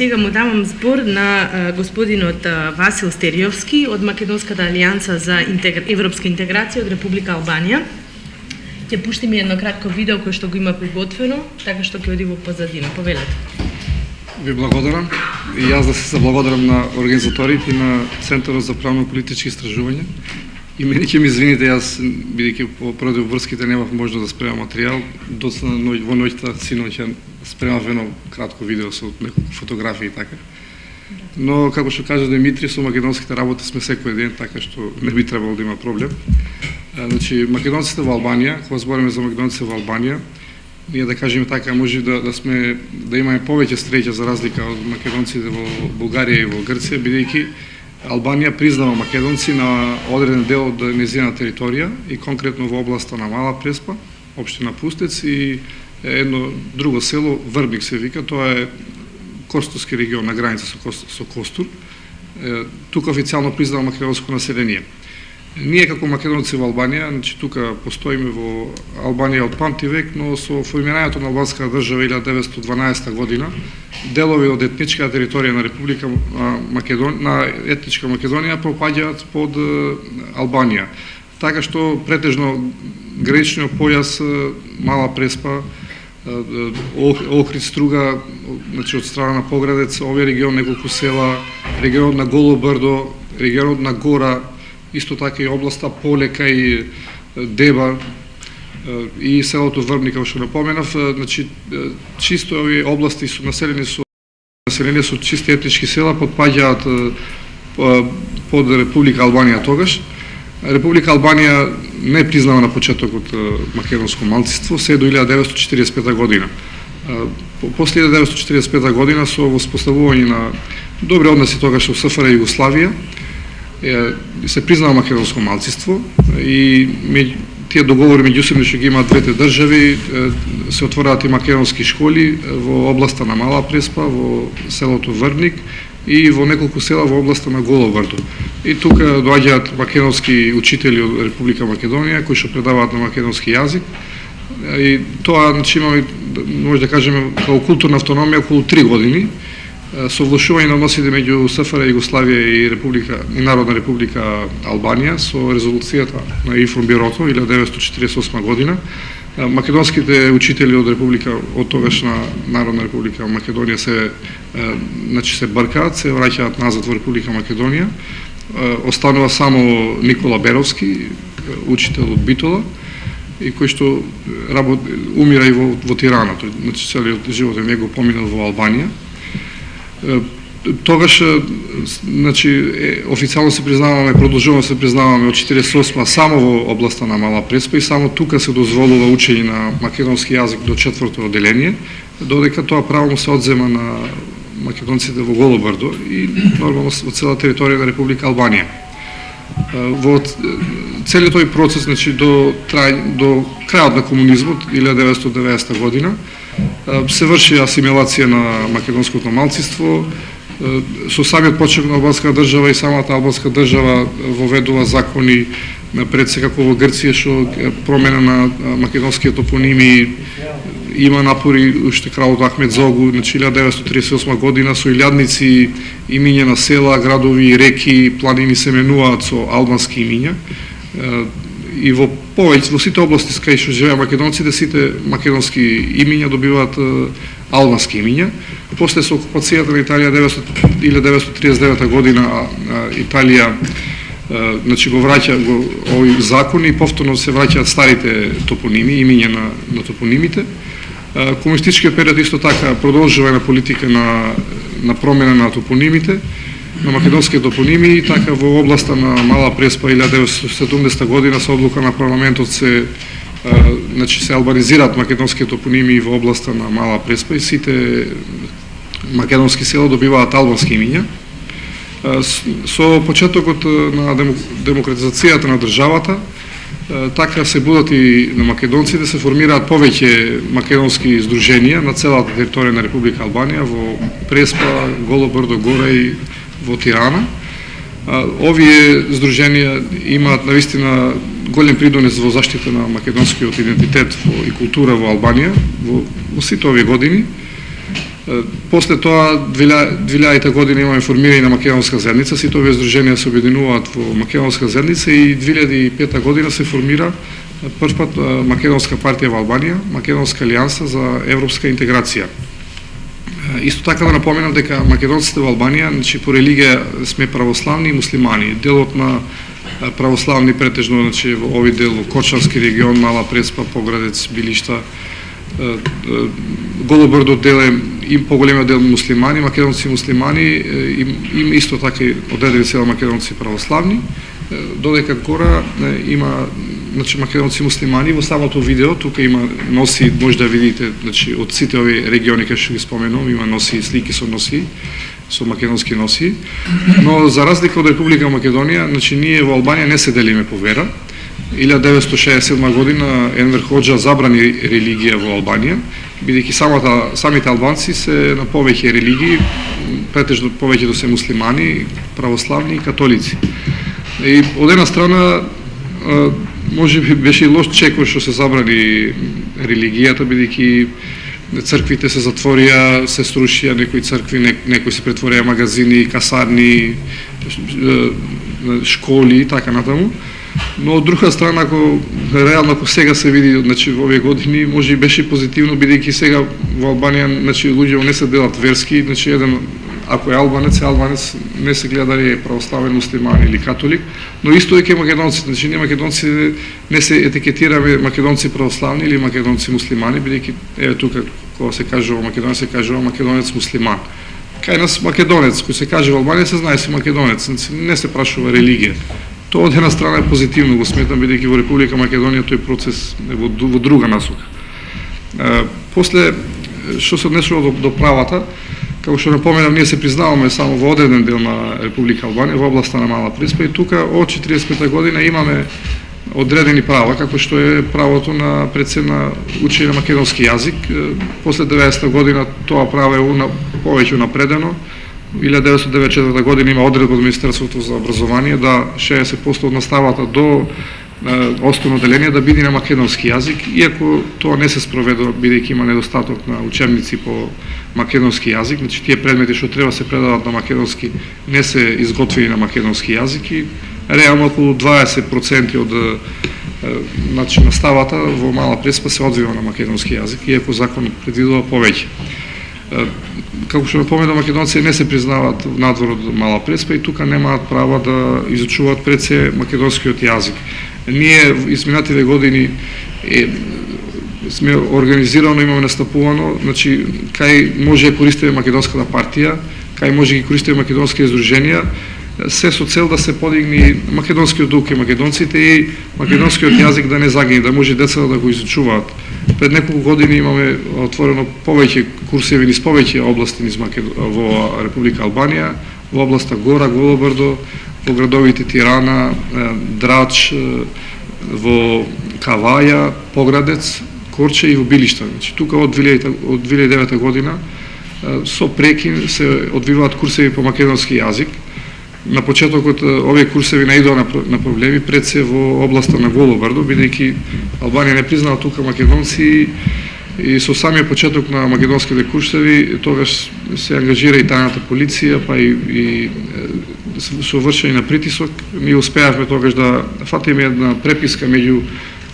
сега му давам збор на господинот Васил Стериовски од Македонската алијанса за европска интеграција од Република Албанија. Ќе пуштиме едно кратко видео кој што го има приготвено, така што ќе оди во позадина. Повелете. Ви благодарам и јас да се заблагодарам на организаторите и на Центарот за правно-политички истражувања. И мене ќе ми извините, јас бидејќи поради врските немав можност да спремам материјал, доцна во ноќта синоќ спремав едно кратко видео со неколку фотографии и така. Но како што кажа Димитри, со македонските работи сме секој ден, така што не би требало да има проблем. Значи, македонците во Албанија, кога збориме за македонците во Албанија, ние да кажеме така, може да имаме повеќе среќа за разлика од македонците во Бугарија и во Грција, бидејќи Албанија признава македонци на одреден дел од нејзина територија и конкретно во областа на Мала Преспа, општина Пустец и едно друго село, Врбник се вика, тоа е Костурски регион на граница со Костур. Тука официјално признава македонско население. Ние како македонци во Албанија, значи тука постоиме во Албанија од памти век, но со формирањето на албанската држава 1912 година, делови од етничка територија на Република Македонија, на етничка Македонија попаѓаат под Албанија. Така што претежно граничниот појас Мала Преспа, Охрид, Струга, значи од страна на Поградец, овој регион неколку села, регионот на Голо Брдо, регионот на Гора, исто така и областа Полека и Деба и селото Врбник, како што напоменав, значи чисто овие области со населени со чисти етнички села подпаѓаат под Република Албанија тогаш. Република Албанија не признава на почетокот македонско малцинство се до 1945 година. После 1945 година со воспоставување на добри односи тогаш во СФР Југославија се признава македонско малцинство и тие договори меѓусебно што ги имаат двете држави, се отвораат и македонски школи во областа на Мала Преспа, во селото Врбник и во неколку села во областа на Голо Брдо. И тука доаѓаат македонски учители од Република Македонија кои што предаваат на македонски јазик. И тоа, значи, имаме, може да кажеме, како културна автономија околу 3 години, со влошување на односите меѓу СФР Југославија и Народна република Албанија со резолуцијата на Информбирото 1948 година. Македонските учители од тогашна Народна република Македонија се бркаат, се враќаат назад во Република Македонија. Останува само Никола Беровски, учител од Битола, и кој што умира и во Тирана, значи целиот живот него поминал во Албанија. Тогаш, значи, официјално се признаваме, продолжуваме се признаваме од 48 само во областа на Мала Преспа и само тука се дозволува учење на македонски јазик до 4-то одделение, додека тоа право му се одзема на македонците во Голо Брдо и нормално во цела територија на Република Албанија. Во целиот тој процес, значи, до крајот на комунизмот 1990 година се врши асимилација на македонското малцинство. Со самиот почек на албанска држава и самата албанска држава воведува закони пред се како во Грција што промена на македонските топоними, има напори уште кралот Ахмед Зогу, значи 1938 година со илјадници имиња на села, градови, реки, планини се менуваат со албански имиња. И во сите области кај што живеа македонците, сите македонски имиња добиваат албански имиња. После со окупацијата на Италија 1939 година Италија, значи, го враќа овој закон и повторно се враќаат старите топоними, имиња на топонимите. Комунистичкиот период исто така продолжува една политика на промена на топонимите, на македонските топоними, и така во областа на Мала Преспа 1970 година со одлука на парламентот се албанизираат македонските топоними во областа на Мала Преспа и сите македонски села добиваат албански имиња. Со почетокот на демократизацијата на државата, така се будат и на македонците, се формираат повеќе македонски здруженија на целата територија на Република Албанија, во Преспа, Голо Брдо, Гора и во Тирана. Овие здруженија имаат навистина голем придонес во заштита на македонскиот идентитет и култура во Албанија во сите овие години. После тоа 2000 година имаме формирање на македонска заедница, сите овие здруженија се обединуваат во македонска заедница и 2005 година се формира првпат македонска партија во Албанија, Македонска алијанса за европска интеграција. Исто така да напоменам дека македонците во Албанија, значи по религија сме православни и муслимани. Делот на православни претежно, значи во овој дел во Корчански регион, Мала Преспа, Поградец, Билишта, Голобрдо дел е им поголемиот дел муслимани, македонци муслимани, им исто така и одредени села македонци православни, додека гора има значи македонци муслимани. Во самото видео тука има носи, може да видите, значи од сите овие региони кај што ги споменувам, има носи, слики со носи, со македонски носи. Но за разлика од Република Македонија, значи ние во Албанија не се делиме по вера. 1967 година Енвер Хоџа забрани религија во Албанија, бидејќи самите албанци се на повеќе религии, претежно повеќето се муслимани, православни и католици. И од една страна може би беше и лош чекор што се забрани религијата, бидејќи црквите се затворија, се срушија некои цркви, некои се претворија магазини, касарни, школи и така натаму. Но од друга страна, ако сега се види, значи во овие години, може и беше позитивно, бидејќи сега во Албанија, значи луѓе не се делат верски, значи еден ако е албанец не се гледа дали е православен, муслиман или католик, но исто е ке македонците, значи ние македонци не се етикетираме македонци православни или македонци муслимани, бидејќи еве тука кога се кажува Македонија се кажува македонец муслиман. Кај нас македонец, кој се каже во Албанија се знае си македонец, не се прашува религија. Тоа од една страна е позитивно, го сметам, бидејќи во Република Македонија тој процес е во друга насока. После, што се однесува до правата, како што напоменам, ние се признаваме само во одреден дел на Република Албанија, во областа на Мала Преспа, и тука од 45 година имаме одредени права, како што е правото на председна учење на македонски јазик. После 90 година тоа право е повеќе напредено. 1994 година има одредба од Министерството за образование да 60% од наставата до основно деление да биде на македонски јазик, иако тоа не се спроведува, бидејќи има недостаток на учебници по македонски јазик, значи тие предмети што треба се предават на македонски не се изготвени на македонски јазик и реално околу 20% од значи наставата во Мала Преспа се одвива на македонски јазик, иако закон предвидува повеќе. Како што напоменам, македонци не се признаваат надвор од Мала Преспа и тука немаат право да изучуваат пред се македонскиот јазик. Ние изминативе години сме организирано, имаме настапувано, значи кај може да користиме македонската партија, кај може да ги користиме македонски здруженија, се со цел да се подигни македонскиот дух и македонците и македонскиот јазик да не загине, да може децата да го изучуваат. Пред неколку години имаме отворено повеќе курсеви низ повеќе области во Република Албанија, во областа Гора, Голобрдо, во градовите Тирана, Драч, во Каваја, Поградец, Корче и во Билишта. Значи, тука од 2009 година со прекин се одвиваат курсеви по македонски јазик. На почетокот овие курсеви наидоа на проблеми пред се во областа на Голобрдо, бидејќи Албанија не признава тука македонци и со самиот почеток на македонските курсеви тогаш се ангажира и тајната полиција, па и со вршење на притисок. Ние успеавме тогаш да фатиме една преписка меѓу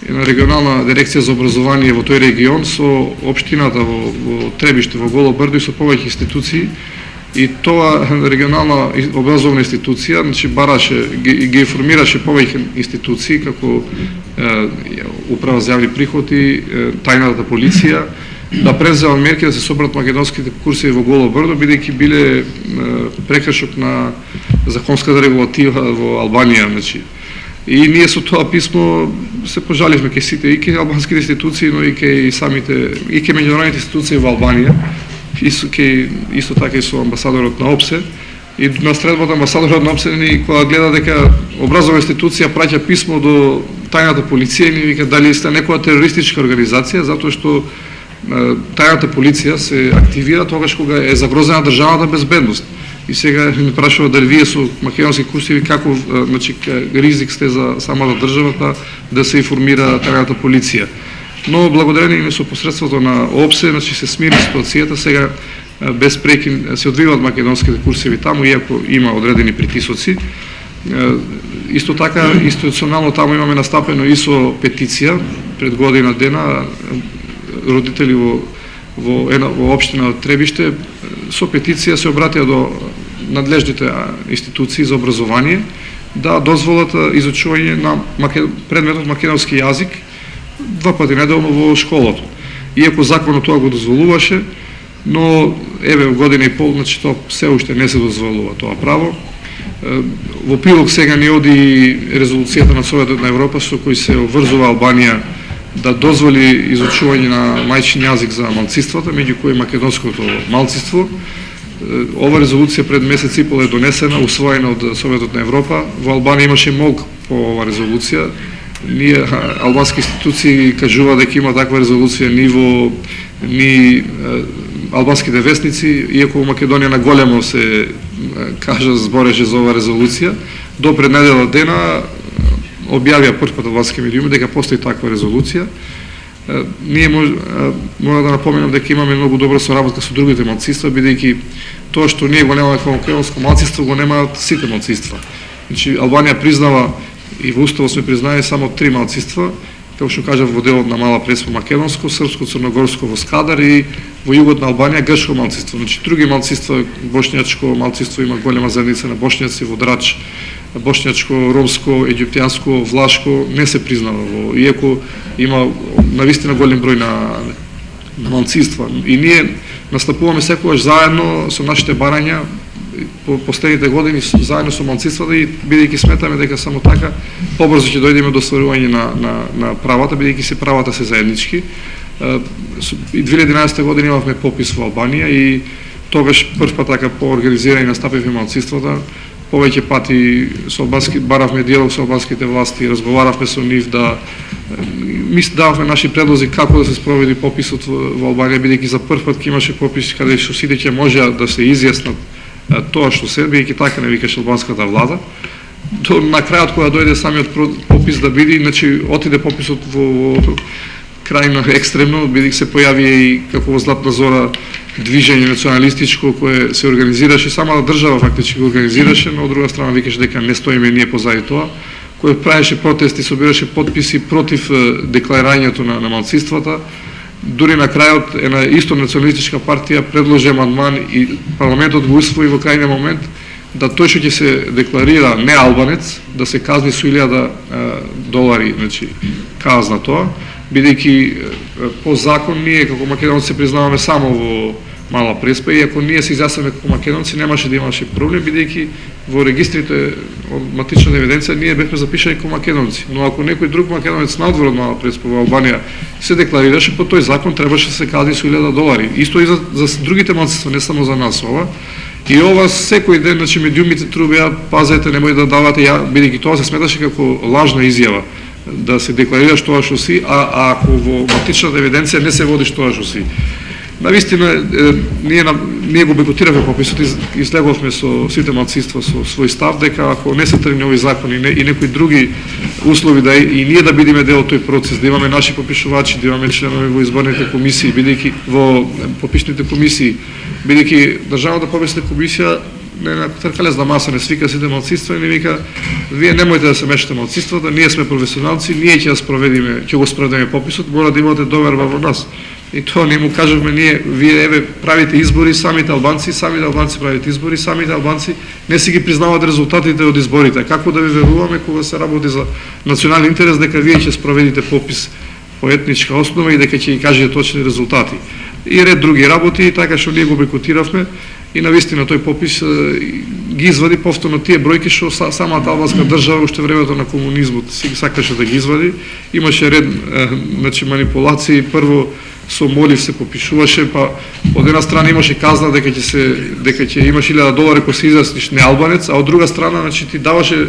една регионална дирекција за образование во тој регион со општината во Требиште, во Голобрдо и со повеќе институции. И тоа регионална образовна институција, значи бараше, ги информираше повеќе институции, како Управа за јавни приходи, тајната полиција, да преземат мерки да се собрат македонските курсеви во Голобрдо, бидејќи биле прекршок на законската регулатива во Албанија, значи. И ние со тоа писмо се пожаливме кај сите, и кај албанските институции, но и кај самите, и кај меѓународните институции во Албанија, исто така и со амбасадорот на ОПСЕ. И на средбата амбасадорот на ОПСЕ ни кога гледа дека образовна институција праќа писмо до тајната полиција и ни вика дали сте некоја терористичка организација, затоа што тајната полиција се активира тогаш кога е загрозена државната безбедност. И сега ми прашува дали вие со македонски курсеви каков значи ризик сте за самата држава да се информира тајната полиција. Но благодарение со посредството на ОПСЕ, значи се смири ситуацијата, сега без прекин се одвиваат македонските курсеви таму, иако има одредени притисоци. Исто така, институционално таму имаме настапено и со петиција пред година дена, родители во општина Требиште со петиција се обратија до надлежните институции за образование да дозволат изучување на предметот македонски јазик 2 пати неделно во школото. Иако законот тоа го дозволуваше, но еве година и пол, значи тоа се уште не се дозволува тоа право. Во прилог сега ни оди резолуцијата на Советот на Европа со кој се обврзува Албанија да дозволи изучување на мајчин јазик за малцинствата, меѓу кои македонското малцинство. Ова резолуција пред месец и пол е донесена, усвоена од Советот на Европа. Во Албанија имаше молк по ова резолуција. Ние, албански институции, кажува дека има таква резолуција ни албанските вестници, иако во Македонија на големо се збореше за ова резолуција. До пред недела дена објавија првпат албански медиуми дека постои таква резолуција. Ние мора да напоменам дека имаме многу добра соработка со другите малцинства, бидејќи тоа што ние го немаме како македонско малцинство, го немаат сите малцинства. Значи, Албанија признава и во уставот сме признаени само 3 малцинства, како што кажав во делот на Мала Преспа македонско, српско, црногорско во Скадар и во југот на Албанија грчко малцинство. Значи, други малцинства, бошњачко малцинство има голема заедница на бошњаци во Драч, бошњачко, ромско, еѓиптјанско, влашко не се признава, иако има навистина голем број на малцинства. И ние настапуваме секогаш заедно со нашите барања по последните години заедно со малцинствата и бидејќи сметаме дека само така побрзо ќе дојдеме до остварување на правата, бидејќи се правата се заеднички. И 2011 година имавме попис во Албанија и тогаш првпат така по организирање настапивме малцинствата. Повеќе пати баравме диалог со албанските власти, разговаравме со нив дававме наши предлози како да се спроведи пописот во Албанија, бидејќи за прв пат имаше попис каде што сите ќе можеа да се изјаснат тоа што се, бидејќи така не викаше албанската влада. На крајот кога дојде самиот попис да биде, значи отиде пописот во крајно екстремно, бидејќи се појави и како во Златна зора движење националистичко кое се организираше, самата држава фактички го организираше, но од друга страна викаше дека не стоиме ние позади тоа, кој правеше протести, собираше потписи против декларирањето на малцинствата. Дури на крајот една исто националистичка партија предложи амандман и парламентот го усвои во крајниот момент да тој што ќе се декларира не албанец да се казни со $1000, значи казна тоа, бидејќи по закон ние како македонци се признаваме само во Мала Преспа и ако ние се изјаснеме како македонци немаше да имаше проблем, бидејќи во регистрите од матичната евиденција ние бевме запишани како македонци. Но ако некој друг македонец надвор од Мала Преспа во Албанија се декларираше по тој закон, требаше да се казни со $1000. Исто и за другите малцинства, не само за нас ова. И ова секој ден, значи медиумите трубеа, пазете, немој да давате, бидејќи тоа се сметаше како лажна изјава да се декларираш тоа што си, а ако во матичната евиденција не се водиш тоа што си. Навистина, ние го бойкотиравме пописот и излеговме со сите малцинства со свој став дека ако не се тргне овој закон и некои други услови да и ние да бидеме дел од тој процес, да имаме наши попишувачи, да имаме членови во изборните комисии, бидејќи во попишните комисии, бидејќи државната пописна комисија на тркалезна маса не свика сите малцинства и не вика вие немојте да се мешате малцинствата, ние сме професионалци, ние ќе го спроведеме пописот, мора да имате доверба во нас. И тоа ние му кажавме ние, вие еве правите избори, самите албанци правите избори, самите албанци не си ги признаваат резултатите од изборите. Како да ви веруваме кога се работи за национален интерес дека вие ќе спроведите попис по етничка основа и дека ќе ги кажете точни резултати. И ред други работи, така што ние го бойкотиравме и навистина тој попис ги извади повторно тие бројки што самата албанска држава уште времето на комунизмот си сакаше да ги извади. Имаше ред значи манипулации, прво со молив се попишуваше, па од една страна имаше казна дека ќе имаш $1000 ако се изјасниш не албанец, а од друга страна значи ти даваше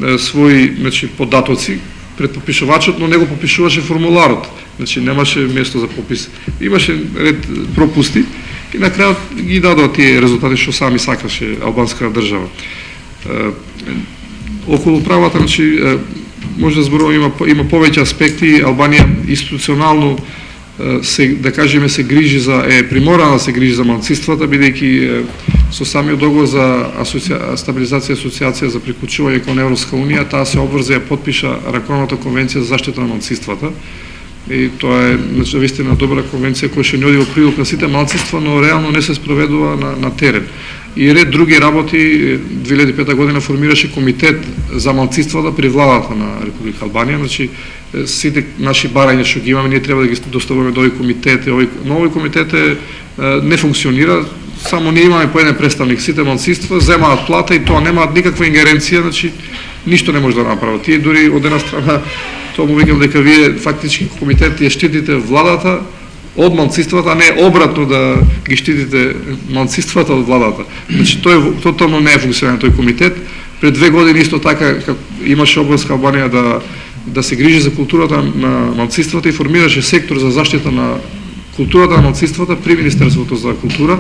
своји значи податоци пред попишувачот, но не го попишуваше формуларот. Значи немаше место за попис. Имаше ред пропусти и на крајот ги дадоа тие резултати што сами сакаше албанска држава. Околу правата, значи може да зборуваме има повеќе аспекти. Албанија институционално да кажеме се грижи за приморана да се грижи за малцинствата, бидејќи со самиот договор за стабилизација и асоциација за приклучување кон Европска унија, таа се обврза и потпиша Раковната конвенција за заштита на малцинствата. И тоа е навистина добра конвенција која ќе оди во прилог на сите малцинства, но реално не се спроведува на терен. И ред други работи, 2005 година формираше комитет за малцинствата при владата на Република Албанија, значи сите наши барања што ги имаме, ние треба да ги доставуваме до овој комитет, но овој комитет не функционира, само ние имаме по еден представник, сите малцинства земаат плата и тоа немаат никаква ингеренција, значи ништо не може да направат. Тие дури од една страна, тоа му викам дека вие фактички комитет ја штитите владата од малцинствата, а не обратно да ги штитите малцинствата од владата. Значи тој тотално не е функционален тој комитет. Пред 2 години исто така имаше обврска Албанија да се грижи за културата на малцинствата и формираше сектор за заштита на културата на малцинствата при Министерството за култура.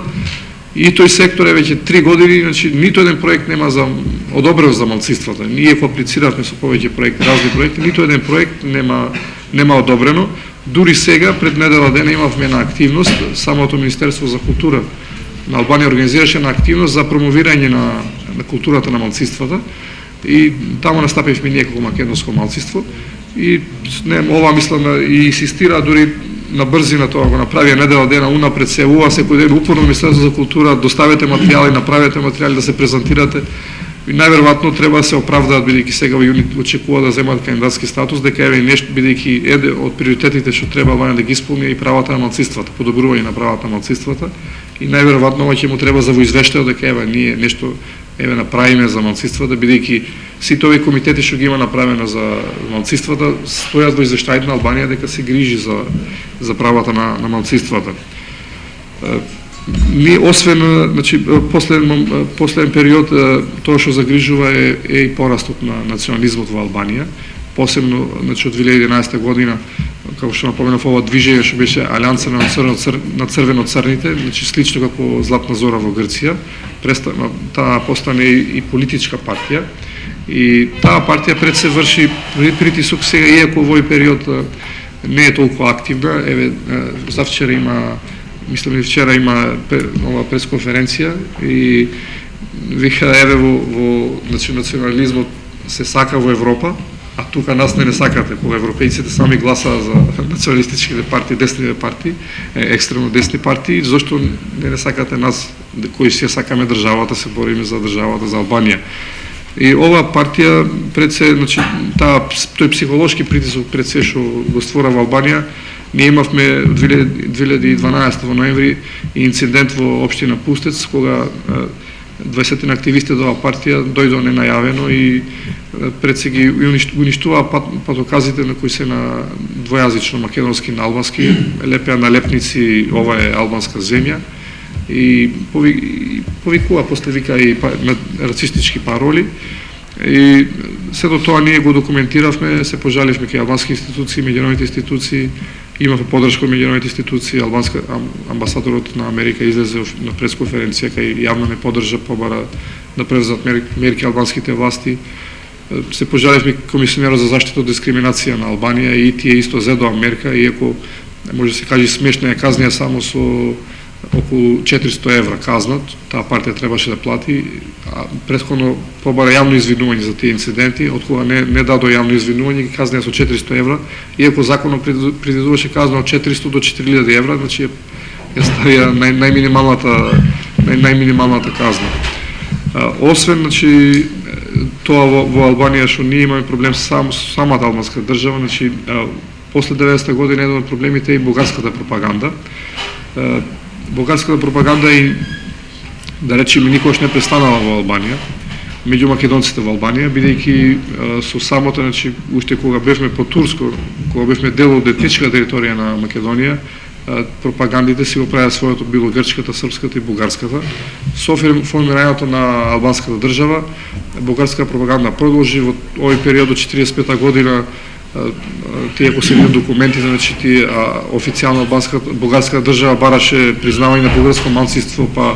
И тој сектор е веќе 3 години, значи ниту еден проект нема за одобрен за малцинствата. Ние аплициравме со повеќе проекти, разни проекти, ниту еден проект нема одобрено. Дури сега, пред недела дена имавме една активност, самото Министерство за култура на Албанија организираше една активност за промовирање на културата на малцинствата и таму настапивме ние како македонско малцинство и ова мислам и инсистира дури на брзина тоа го направија недела дена унапред се секој ден упорно Министерство за култура, доставете материјали, направете материјали да се презентирате. И најверојатно треба да се оправдаат, бидејќи сега во јуни очекува да земат кандидатски статус, дека еве нешто, бидејќи еден од приоритетите што треба Албанија да ги исполни и правата на малцинствата, подобрување на правата на малцинствата, и најверојатно ова ќе му треба за во извештај дека еве ние нешто направиме за малцинствата, бидејќи сите овие комитети што ги има направено за малцинствата стојат во извештајот на Албанија дека се грижи за правата на малцинствата. Ние освен, значи, последен период тоа што загрижува е и порастот на национализмот во Албанија, посебно значи од 2011 година, како што напоменав, ова движење што беше Алијанса на црвено-црните, значи слично како Златна зора во Грција, таа постане и политичка партија. И таа партија пред се врши притисок сега, иако во овој период не е толку активна. Еве завчера има, мислам и вчера има ова пресконференција и вика еве во значи национализмот се сака во Европа, а тука нас не сакате, кога европејците сами гласаат за националистичките партии, десните партии, екстремно десни партии, зашто не сакате нас кои си сакаме државата, се бориме за државата, за Албанија. И ова партија пред се, значи тој психолошки притисок пред се што го створа во Албанија. Ние имавме 2012 во ноември инцидент во општина Пустец, кога 20 активисти од оваа партија дојдоа ненајавено и пред се ги уништуваа патоказите на кои се на двојазично македонски и на албански, лепеа налепници ова е албанска земја и повикува, после вика и рацистички пароли. И сето тоа ние го документиравме, се пожаливме кај албански институции, меѓународните институции, имавме поддршка од меѓународните институции, амбасадорот на Америка излезе на пресконференција кај јавно не поддржа, побара да превзат мерки албанските власти. Се пожаливме комисионерот за заштита од дискриминација на Албанија и тие исто зедоа мерка, иако може да се каже смешна е казнија само со околу 400 евра казнат, таа партија требаше да плати, а претходно побара јавно извинување за тие инциденти, од кога не дадо јавно извинување, ги казнија со 400 евра, иако законот предвидуваше казна од 400 до 4000 евра, значи ја ставија најминималната казна. Освен, значи, тоа во Албанија што ние имаме проблем со самата албанска држава, значи, после 90-та година еден од проблемите е и бугарската пропаганда. Бугарската пропаганда и, да речеме, никогаш не престанала во Албанија, меѓу македонците во Албанија, бидејќи со самото, значи, уште кога бевме по турско, кога бевме дел од етничка територија на Македонија, пропагандите си го правят своето, било грчката, српската и бугарската. Со формирањето на албанската држава, бугарска пропаганда продолжи во овој период од 45 година. Тие ако се видат документите, значи тие официјално бугарска држава бараше признавање на бугарско малцинство, па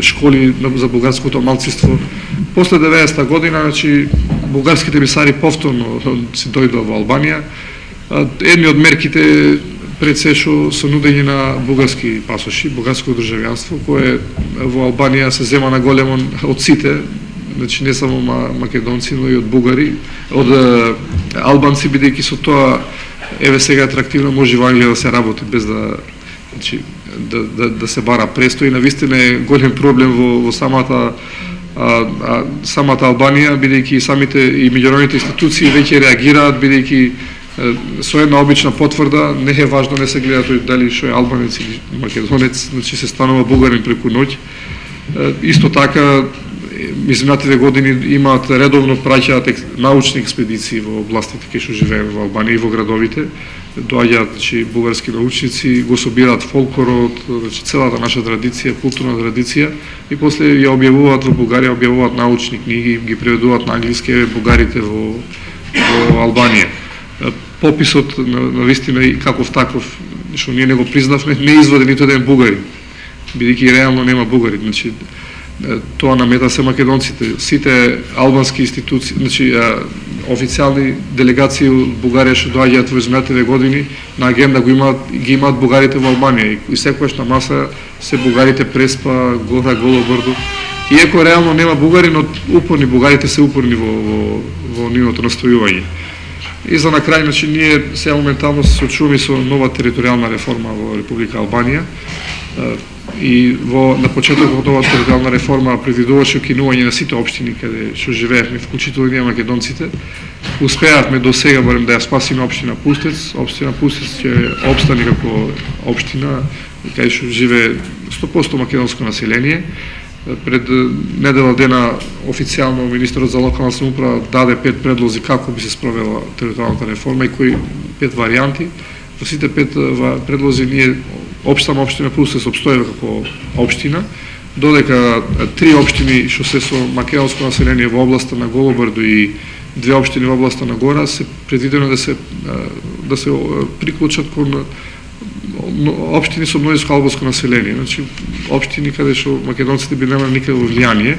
школи за бугарското малцинство. После 90-та година, значи, бугарските мисари повторно се дојдоа во Албанија. Едни од мерките пред се што со нудење на бугарски пасоши, бугарско државјанство, кое во Албанија се зема на големо од сите, значи не само македонци, но и од бугари, од албанци, бидејќи со тоа еве сега атрактивно може во Англија да се работи без да, значи, да се бара престој. Навистина е голем проблем во самата Албанија, бидејќи самите и меѓународните институции веќе реагираат, бидејќи со една обична потврда не е важно, не се гледа тој дали што е албанец или македонец, значи се станува бугарин преку ноќ. Исто така, изминатите години имаат редовно праќаат научни експедиции во областите кај што живееме во Албанија и во градовите. Доаѓаат, значи, бугарски научници, го собираат фолклорот, значи целата наша традиција, културна традиција, и после ја објавуваат во Бугарија, објавуваат научни книги, ги преведуваат на англиски бугарите во Албанија. Пописот на вистина и каков таков, што ние не го признавме, не изводи ниту еден бугарин, бидејќи реално нема бугари. Значи, тоа намета се македонците. Сите албански институции, значи официјални делегации од Бугарија што доаѓаат во изминатите години, на агенда ги имаат бугарите во Албанија и секогаш на маса се бугарите Преспа, Гора, Голо брдо. Иако реално нема бугари, но упорни бугарите се упорни во нивното настојување. И за на крај, значи, ние сега моментално се соочуваме со нова територијална реформа во Република Албанија. И на почетокот од оваа територијална реформа предвидуваше укинување на сите општини каде што живеевме, вклучително и ние македонците. Успеавме до сега барем да ја спасиме општина Пустец. Општина Пустец ќе опстане како општина каде што живее 100% македонско население. Пред недела дена официјално министерот за локална самоуправа даде 5 предлози како би се спровела територијалната реформа и кои 5 варијанти. Во сите 5 предлози ние општама општина Пустец обстојува како општина, додека 3 општини што се со македонско население во областа на Голо брдо и 2 општини во областа на Гора се предвидено да се приклучат кон општини со множеско албанско население. Значи, општини каде што македонците би немале никакво влијание.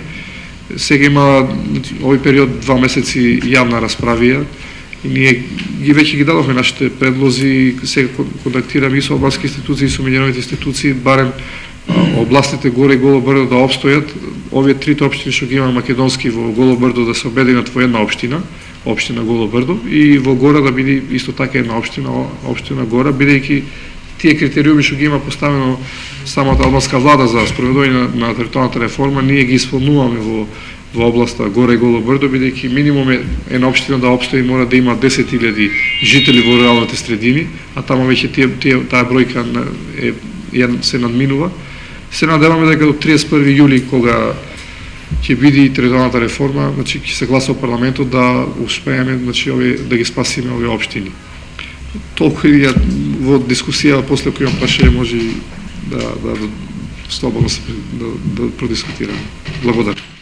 Сега има, овој период 2 месеци јавна расправија, и ние веќе ги дадовме нашите предлози, сега контактираме и со албански институции и со меѓународните институции, барем областите Горе и Голо брдо да обстојат, овие трите општини што ги има македонски во Голо брдо да се обединат во една општина, општина Голо брдо, и во Гора да биде исто така една општина Гора, бидејќи тие критериуми што ги има поставено самата албанска влада за спроведување на територијалната реформа, ние ги исполнуваме во областа Горе и Голо брдо, бидејќи минимум една општина да обстои мора да има 10.000 жители во руралните средини, а таму веќе таа бројка се надминува. Се надеваме дека до 31 јули, кога ќе биде територијалната реформа, значи ќе се гласа во парламентот да успееме, значи, да ги спасиме овие општини. Толку и во дискусија после која прашање може да слободно да продискутираме. Благодарам.